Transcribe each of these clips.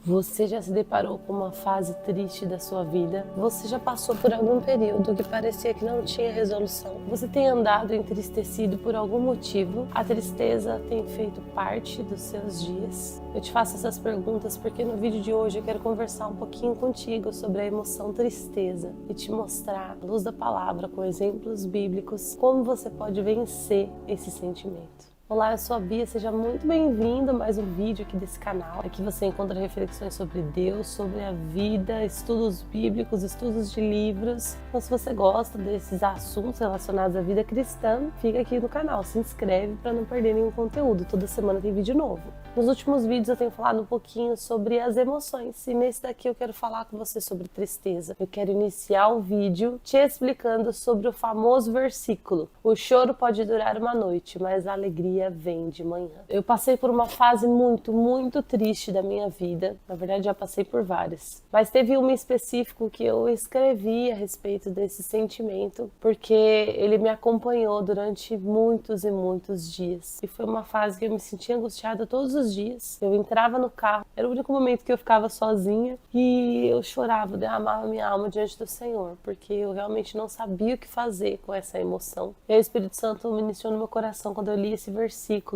Você já se deparou com uma fase triste da sua vida? Você já passou por algum período que parecia que não tinha resolução? Você tem andado entristecido por algum motivo? A tristeza tem feito parte dos seus dias? Eu te faço essas perguntas porque no vídeo de hoje eu quero conversar um pouquinho contigo sobre a emoção tristeza e te mostrar, à luz da palavra, com exemplos bíblicos, como você pode vencer esse sentimento. Olá, eu sou a Bia, seja muito bem-vindo a mais um vídeo aqui desse canal. Aqui você encontra reflexões sobre Deus, sobre a vida, estudos bíblicos, estudos de livros. Então, se você gosta desses assuntos relacionados à vida cristã, fica aqui no canal, se inscreve para não perder nenhum conteúdo. Toda semana tem vídeo novo. Nos últimos vídeos eu tenho falado um pouquinho sobre as emoções e nesse daqui eu quero falar com você sobre tristeza. Eu quero iniciar o vídeo te explicando sobre o famoso versículo: o choro pode durar uma noite, mas a alegria vem de manhã. Eu passei por uma fase muito triste da minha vida. Na verdade, já passei por várias. Mas teve uma em específico que eu escrevi a respeito desse sentimento, porque ele me acompanhou durante muitos e muitos dias. E foi uma fase que eu me sentia angustiada todos os dias. Eu entrava no carro, era o único momento que eu ficava sozinha e eu chorava, derramava minha alma diante do Senhor, porque eu realmente não sabia o que fazer com essa emoção. E aí o Espírito Santo ministrou no meu coração quando eu li esse versículo,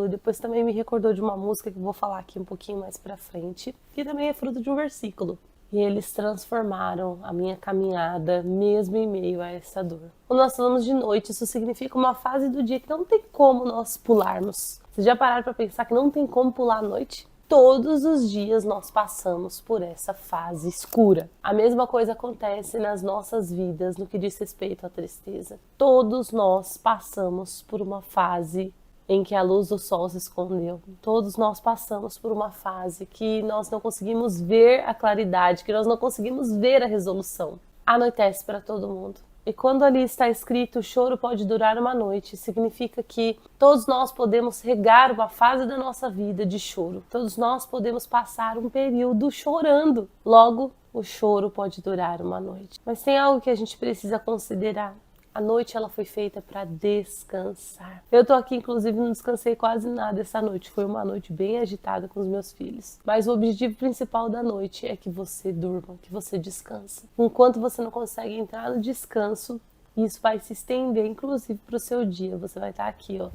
e depois também me recordou de uma música que eu vou falar aqui um pouquinho mais pra frente, que também é fruto de um versículo. E eles transformaram a minha caminhada mesmo em meio a essa dor. Quando nós falamos de noite, isso significa uma fase do dia que não tem como nós pularmos. Vocês já pararam para pensar que não tem como pular a noite? Todos os dias nós passamos por essa fase escura. A mesma coisa acontece nas nossas vidas no que diz respeito à tristeza. Todos nós passamos por uma fase em que a luz do sol se escondeu. Todos nós passamos por uma fase que nós não conseguimos ver a claridade, que nós não conseguimos ver a resolução. Anoitece para todo mundo. E quando ali está escrito o choro pode durar uma noite, significa que todos nós podemos regar uma fase da nossa vida de choro. Todos nós podemos passar um período chorando. Logo, o choro pode durar uma noite. Mas tem algo que a gente precisa considerar. A noite ela foi feita para descansar. Eu tô aqui, inclusive, não descansei quase nada essa noite. Foi uma noite bem agitada com os meus filhos. Mas o objetivo principal da noite é que você durma, que você descanse. Enquanto você não consegue entrar no descanso, isso vai se estender, inclusive, para o seu dia. Você vai estar aqui, ó,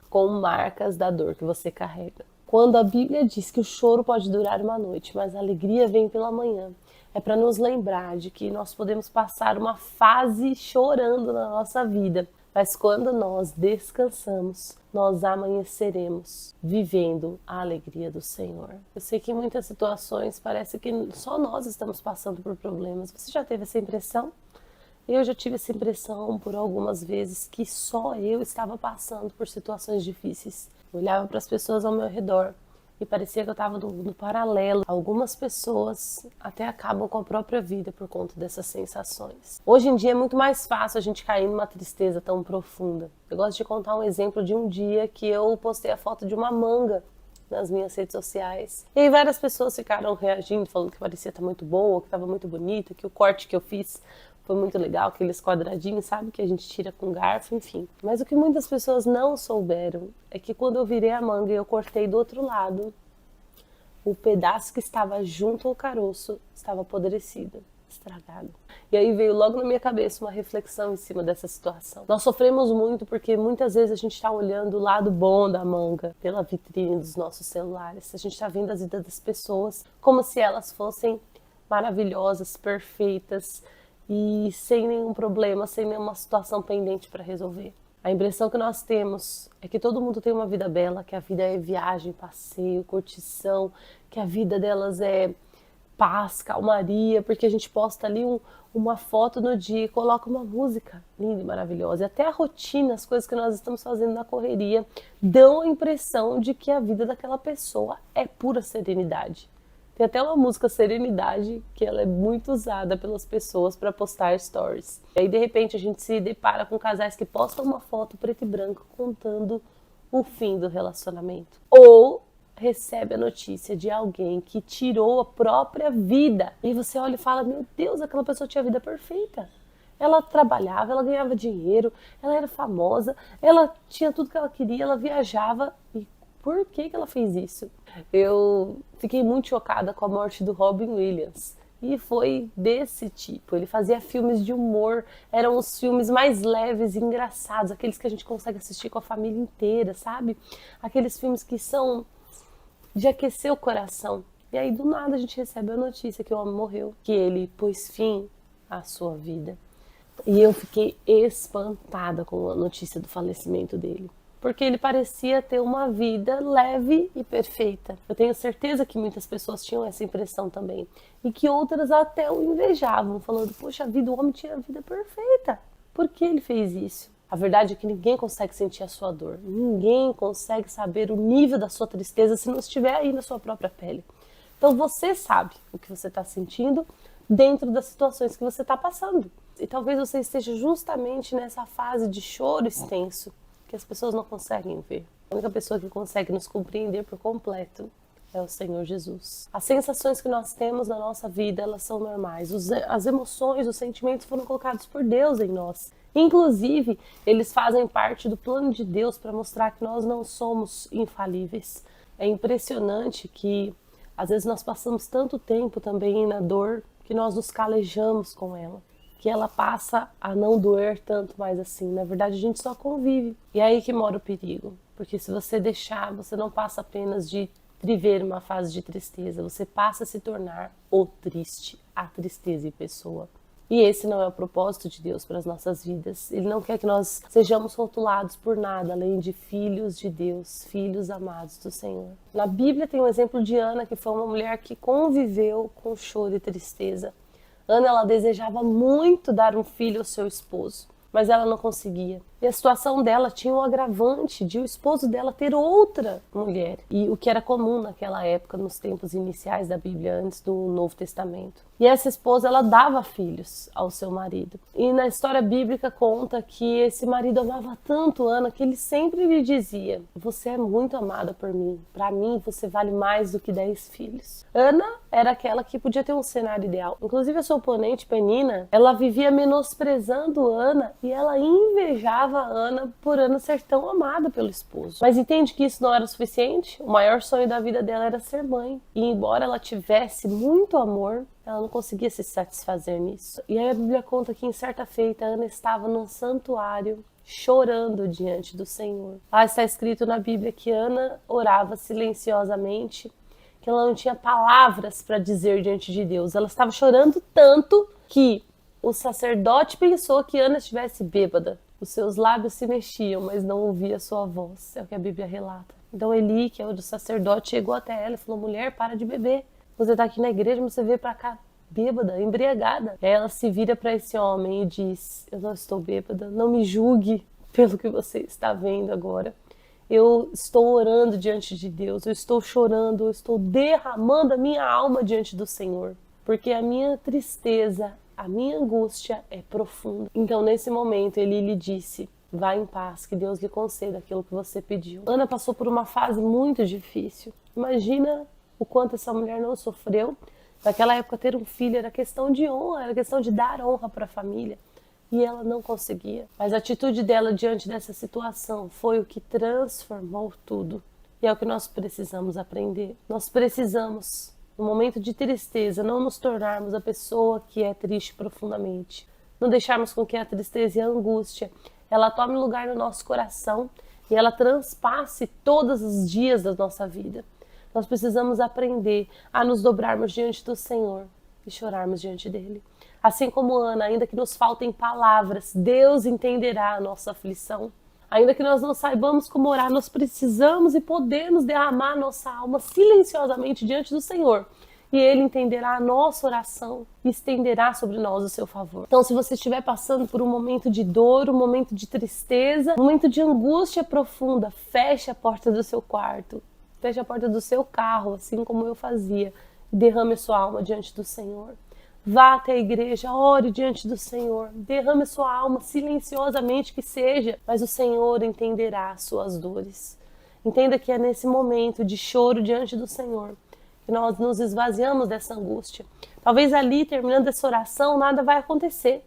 com marcas da dor que você carrega. Quando a Bíblia diz que o choro pode durar uma noite, mas a alegria vem pela manhã, é para nos lembrar de que nós podemos passar uma fase chorando na nossa vida, mas quando nós descansamos, nós amanheceremos vivendo a alegria do Senhor. Eu sei que em muitas situações parece que só nós estamos passando por problemas. Você já teve essa impressão? Eu já tive essa impressão por algumas vezes que só eu estava passando por situações difíceis. Eu olhava para as pessoas ao meu redor e parecia que eu estava no paralelo. Algumas pessoas até acabam com a própria vida por conta dessas sensações. Hoje em dia é muito mais fácil a gente cair numa tristeza tão profunda. Eu gosto de contar um exemplo de um dia que eu postei a foto de uma manga nas minhas redes sociais. E aí várias pessoas ficaram reagindo, falando que parecia estar muito boa, que estava muito bonita, que o corte que eu fiz foi muito legal, aqueles quadradinhos, sabe, que a gente tira com garfo, enfim. Mas o que muitas pessoas não souberam é que quando eu virei a manga e eu cortei do outro lado, o pedaço que estava junto ao caroço estava apodrecido, estragado. E aí veio logo na minha cabeça uma reflexão em cima dessa situação. Nós sofremos muito porque muitas vezes a gente está olhando o lado bom da manga pela vitrine dos nossos celulares. A gente está vendo as vidas das pessoas como se elas fossem maravilhosas, perfeitas, e sem nenhum problema, sem nenhuma situação pendente para resolver. A impressão que nós temos é que todo mundo tem uma vida bela, que a vida é viagem, passeio, curtição, que a vida delas é paz, calmaria, porque a gente posta ali uma foto no dia e coloca uma música linda e maravilhosa. E até a rotina, as coisas que nós estamos fazendo na correria, dão a impressão de que a vida daquela pessoa é pura serenidade. Tem até uma música Serenidade, que ela é muito usada pelas pessoas para postar stories. E aí, de repente, a gente se depara com casais que postam uma foto preto e branco contando o fim do relacionamento. Ou recebe a notícia de alguém que tirou a própria vida. E você olha e fala, meu Deus, aquela pessoa tinha a vida perfeita. Ela trabalhava, ela ganhava dinheiro, ela era famosa, ela tinha tudo que ela queria, ela viajava e por que ela fez isso. Eu fiquei muito chocada com a morte do Robin Williams. E foi desse tipo. Ele fazia filmes de humor, eram os filmes mais leves e engraçados, aqueles que a gente consegue assistir com a família inteira, sabe? Aqueles filmes que são de aquecer o coração. E aí, do nada, a gente recebe a notícia que o homem morreu, que ele pôs fim à sua vida. E eu fiquei espantada com a notícia do falecimento dele. Porque ele parecia ter uma vida leve e perfeita. Eu tenho certeza que muitas pessoas tinham essa impressão também. E que outras até o invejavam, falando, poxa vida, o homem tinha a vida perfeita. Por que ele fez isso? A verdade é que ninguém consegue sentir a sua dor. Ninguém consegue saber o nível da sua tristeza se não estiver aí na sua própria pele. Então você sabe o que você está sentindo dentro das situações que você está passando. E talvez você esteja justamente nessa fase de choro extenso, que as pessoas não conseguem ver. A única pessoa que consegue nos compreender por completo é o Senhor Jesus. As sensações que nós temos na nossa vida, elas são normais. As emoções, os sentimentos foram colocados por Deus em nós. Inclusive, eles fazem parte do plano de Deus para mostrar que nós não somos infalíveis. É impressionante que, às vezes, nós passamos tanto tempo também na dor que nós nos calejamos com ela, que ela passa a não doer tanto mais assim. Na verdade, a gente só convive. E é aí que mora o perigo. Porque se você deixar, você não passa apenas de viver uma fase de tristeza, você passa a se tornar o triste, a tristeza em pessoa. E esse não é o propósito de Deus para as nossas vidas. Ele não quer que nós sejamos rotulados por nada, além de filhos de Deus, filhos amados do Senhor. Na Bíblia tem um exemplo de Ana, que foi uma mulher que conviveu com choro e tristeza. Ana, ela desejava muito dar um filho ao seu esposo, mas ela não conseguia. E a situação dela tinha um agravante de o esposo dela ter outra mulher. E o que era comum naquela época, nos tempos iniciais da Bíblia, antes do Novo Testamento. E essa esposa, ela dava filhos ao seu marido. E na história bíblica conta que esse marido amava tanto Ana que ele sempre lhe dizia: você é muito amada por mim. Para mim, você vale mais do que 10 filhos. Ana era aquela que podia ter um cenário ideal. Inclusive, a sua oponente, Penina, ela vivia menosprezando Ana e ela invejava Ana por Ana ser tão amada pelo esposo. Mas entende que isso não era o suficiente? O maior sonho da vida dela era ser mãe. E embora ela tivesse muito amor, ela não conseguia se satisfazer nisso. E aí a Bíblia conta que em certa feita Ana estava num santuário chorando diante do Senhor. Lá está escrito na Bíblia que Ana orava silenciosamente, que ela não tinha palavras para dizer diante de Deus. Ela estava chorando tanto que o sacerdote pensou que Ana estivesse bêbada. Os seus lábios se mexiam, mas não ouvia sua voz. É o que a Bíblia relata. Então Eli, que é o sacerdote, chegou até ela e falou: mulher, para de beber. Você está aqui na igreja, mas você veio para cá bêbada, embriagada. E aí ela se vira para esse homem e diz: eu não estou bêbada, não me julgue pelo que você está vendo agora. Eu estou orando diante de Deus, eu estou chorando, eu estou derramando a minha alma diante do Senhor. Porque a minha tristeza, a minha angústia é profunda. Então, nesse momento, ele lhe disse: vá em paz, que Deus lhe conceda aquilo que você pediu. Ana passou por uma fase muito difícil. Imagina o quanto essa mulher não sofreu. Naquela época, ter um filho era questão de honra, era questão de dar honra para a família. E ela não conseguia. Mas a atitude dela diante dessa situação foi o que transformou tudo. E é o que nós precisamos aprender. Nós precisamos, no momento de tristeza, não nos tornarmos a pessoa que é triste profundamente. Não deixarmos com que a tristeza e a angústia, ela tome lugar no nosso coração e ela transpasse todos os dias da nossa vida. Nós precisamos aprender a nos dobrarmos diante do Senhor e chorarmos diante dele. Assim como Ana, ainda que nos faltem palavras, Deus entenderá a nossa aflição. Ainda que nós não saibamos como orar, nós precisamos e podemos derramar nossa alma silenciosamente diante do Senhor. E Ele entenderá a nossa oração e estenderá sobre nós o seu favor. Então, se você estiver passando por um momento de dor, um momento de tristeza, um momento de angústia profunda, feche a porta do seu quarto, feche a porta do seu carro, assim como eu fazia, e derrame a sua alma diante do Senhor. Vá até a igreja, ore diante do Senhor, derrame a sua alma silenciosamente que seja, mas o Senhor entenderá as suas dores. Entenda que é nesse momento de choro diante do Senhor que nós nos esvaziamos dessa angústia. Talvez ali, terminando essa oração, nada vai acontecer.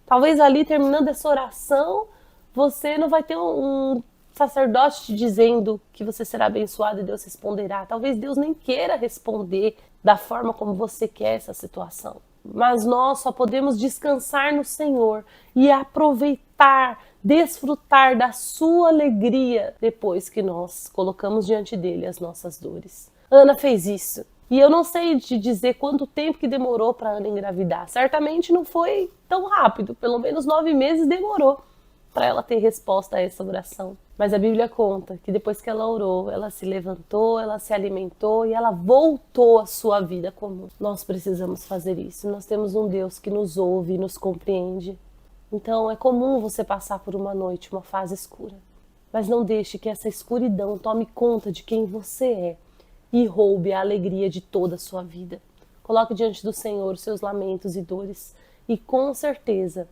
Talvez ali, terminando essa oração, você não vai ter um sacerdote te dizendo que você será abençoado e Deus responderá. Talvez Deus nem queira responder da forma como você quer essa situação. Mas nós só podemos descansar no Senhor e aproveitar, desfrutar da sua alegria depois que nós colocamos diante dele as nossas dores. Ana fez isso. E eu não sei te dizer quanto tempo que demorou para Ana engravidar. Certamente não foi tão rápido, pelo menos 9 meses demorou para ela ter resposta a essa oração. Mas a Bíblia conta que depois que ela orou, ela se levantou, ela se alimentou e ela voltou à sua vida comum. Nós precisamos fazer isso. Nós temos um Deus que nos ouve e nos compreende. Então é comum você passar por uma noite, uma fase escura. Mas não deixe que essa escuridão tome conta de quem você é e roube a alegria de toda a sua vida. Coloque diante do Senhor os seus lamentos e dores e com certeza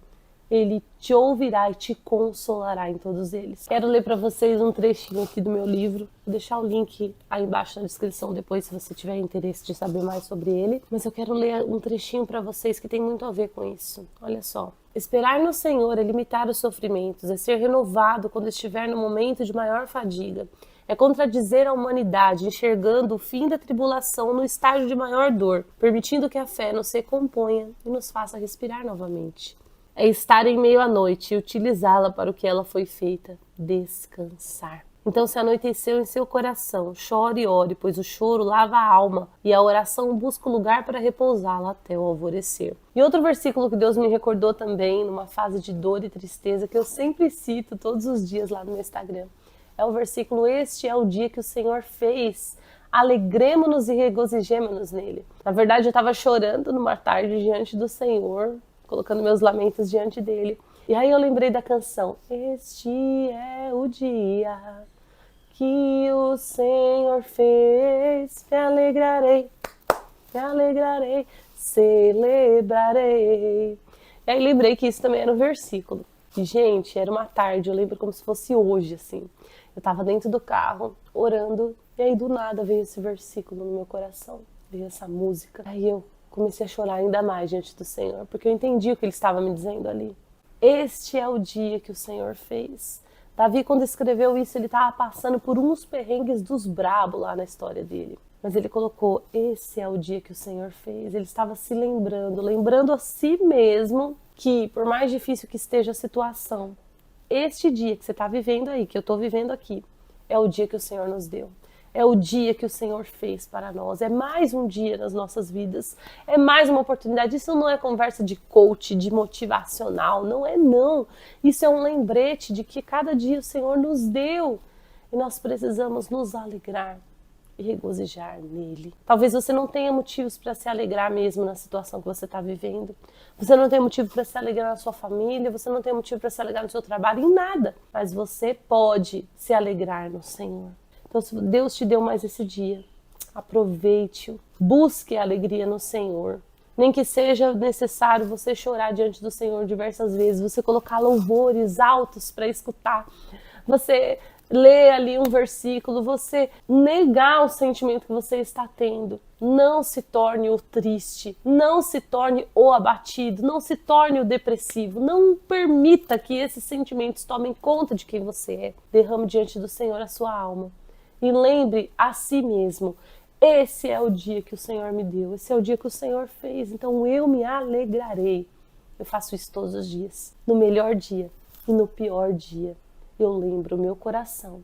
Ele te ouvirá e te consolará em todos eles. Quero ler para vocês um trechinho aqui do meu livro. Vou deixar o link aí embaixo na descrição depois, se você tiver interesse de saber mais sobre ele. Mas eu quero ler um trechinho para vocês que tem muito a ver com isso. Olha só. Esperar no Senhor é limitar os sofrimentos, é ser renovado quando estiver no momento de maior fadiga. É contradizer a humanidade, enxergando o fim da tribulação no estágio de maior dor, permitindo que a fé nos recomponha e nos faça respirar novamente. É estar em meio à noite e utilizá-la para o que ela foi feita, descansar. Então se anoiteceu em seu coração, chore e ore, pois o choro lava a alma e a oração busca o lugar para repousá-la até o alvorecer. E outro versículo que Deus me recordou também, numa fase de dor e tristeza, que eu sempre cito todos os dias lá no meu Instagram, é o versículo: este é o dia que o Senhor fez, alegremo-nos e regozijemo-nos nele. Na verdade eu estava chorando numa tarde diante do Senhor, colocando meus lamentos diante dele. E aí eu lembrei da canção: este é o dia que o Senhor fez, me alegrarei, celebrarei. E aí lembrei que isso também era um versículo. E, gente, era uma tarde, eu lembro como se fosse hoje, assim. Eu tava dentro do carro, orando, e aí do nada veio esse versículo no meu coração, veio essa música. Aí eu comecei a chorar ainda mais diante do Senhor, porque eu entendi o que ele estava me dizendo ali. Este é o dia que o Senhor fez. Davi, quando escreveu isso, ele estava passando por uns perrengues dos brabos lá na história dele. Mas ele colocou: esse é o dia que o Senhor fez. Ele estava se lembrando a si mesmo que, por mais difícil que esteja a situação, este dia que você está vivendo aí, que eu estou vivendo aqui, é o dia que o Senhor nos deu. É o dia que o Senhor fez para nós. É mais um dia nas nossas vidas. É mais uma oportunidade. Isso não é conversa de coach, de motivacional. Não é, não. Isso é um lembrete de que cada dia o Senhor nos deu. E nós precisamos nos alegrar e regozijar nele. Talvez você não tenha motivos para se alegrar mesmo na situação que você está vivendo. Você não tem motivo para se alegrar na sua família. Você não tem motivo para se alegrar no seu trabalho, em nada. Mas você pode se alegrar no Senhor. Então, se Deus te deu mais esse dia, aproveite-o, busque a alegria no Senhor. Nem que seja necessário você chorar diante do Senhor diversas vezes, você colocar louvores altos para escutar, você ler ali um versículo, você negar o sentimento que você está tendo. Não se torne o triste, não se torne o abatido, não se torne o depressivo. Não permita que esses sentimentos tomem conta de quem você é. Derrame diante do Senhor a sua alma. E lembre a si mesmo: esse é o dia que o Senhor me deu, esse é o dia que o Senhor fez, então eu me alegrarei. Eu faço isso todos os dias, no melhor dia e no pior dia. Eu lembro o meu coração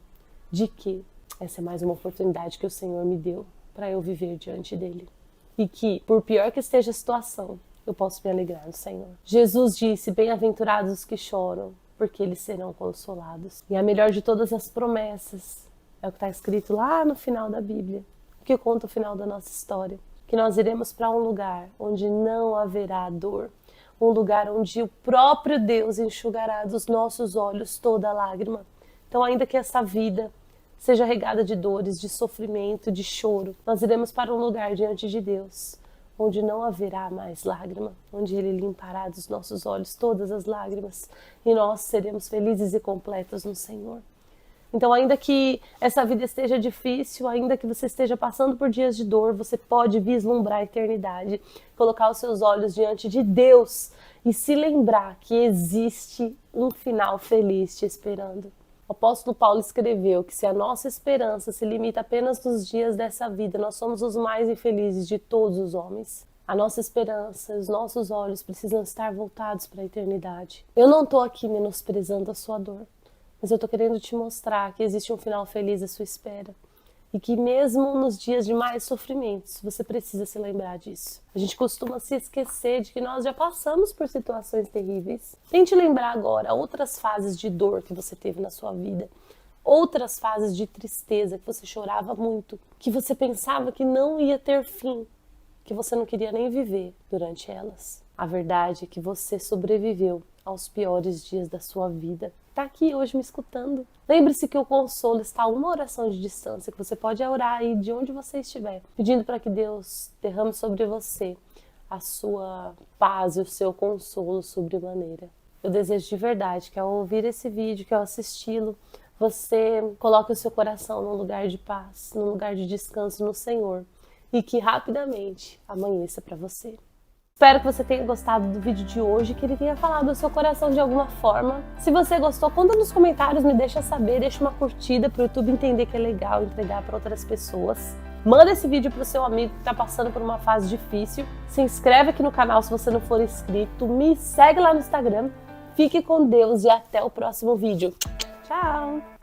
de que essa é mais uma oportunidade que o Senhor me deu para eu viver diante dele. E que, por pior que esteja a situação, eu posso me alegrar no Senhor. Jesus disse: bem-aventurados os que choram, porque eles serão consolados. E a melhor de todas as promessas é o que está escrito lá no final da Bíblia, que conta o final da nossa história, que nós iremos para um lugar onde não haverá dor, um lugar onde o próprio Deus enxugará dos nossos olhos toda lágrima. Então, ainda que essa vida seja regada de dores, de sofrimento, de choro, nós iremos para um lugar diante de Deus, onde não haverá mais lágrima, onde Ele limpará dos nossos olhos todas as lágrimas e nós seremos felizes e completos no Senhor. Então, ainda que essa vida esteja difícil, ainda que você esteja passando por dias de dor, você pode vislumbrar a eternidade, colocar os seus olhos diante de Deus e se lembrar que existe um final feliz te esperando. O apóstolo Paulo escreveu que se a nossa esperança se limita apenas nos dias dessa vida, nós somos os mais infelizes de todos os homens. A nossa esperança, os nossos olhos precisam estar voltados para a eternidade. Eu não estou aqui menosprezando a sua dor, mas eu estou querendo te mostrar que existe um final feliz à sua espera. E que mesmo nos dias de mais sofrimentos, você precisa se lembrar disso. A gente costuma se esquecer de que nós já passamos por situações terríveis. Tente lembrar agora outras fases de dor que você teve na sua vida. Outras fases de tristeza que você chorava muito. Que você pensava que não ia ter fim. Que você não queria nem viver durante elas. A verdade é que você sobreviveu aos piores dias da sua vida. Está aqui hoje me escutando. Lembre-se que o consolo está a uma oração de distância, que você pode orar aí de onde você estiver, pedindo para que Deus derrame sobre você a sua paz e o seu consolo sobremaneira. Eu desejo de verdade que ao ouvir esse vídeo, que ao assisti-lo, você coloque o seu coração num lugar de paz, num lugar de descanso no Senhor e que rapidamente amanheça para você. Espero que você tenha gostado do vídeo de hoje, que ele tenha falado ao seu coração de alguma forma. Se você gostou, conta nos comentários, me deixa saber, deixa uma curtida para o YouTube entender que é legal entregar para outras pessoas. Manda esse vídeo para o seu amigo que está passando por uma fase difícil. Se inscreve aqui no canal se você não for inscrito. Me segue lá no Instagram. Fique com Deus e até o próximo vídeo. Tchau!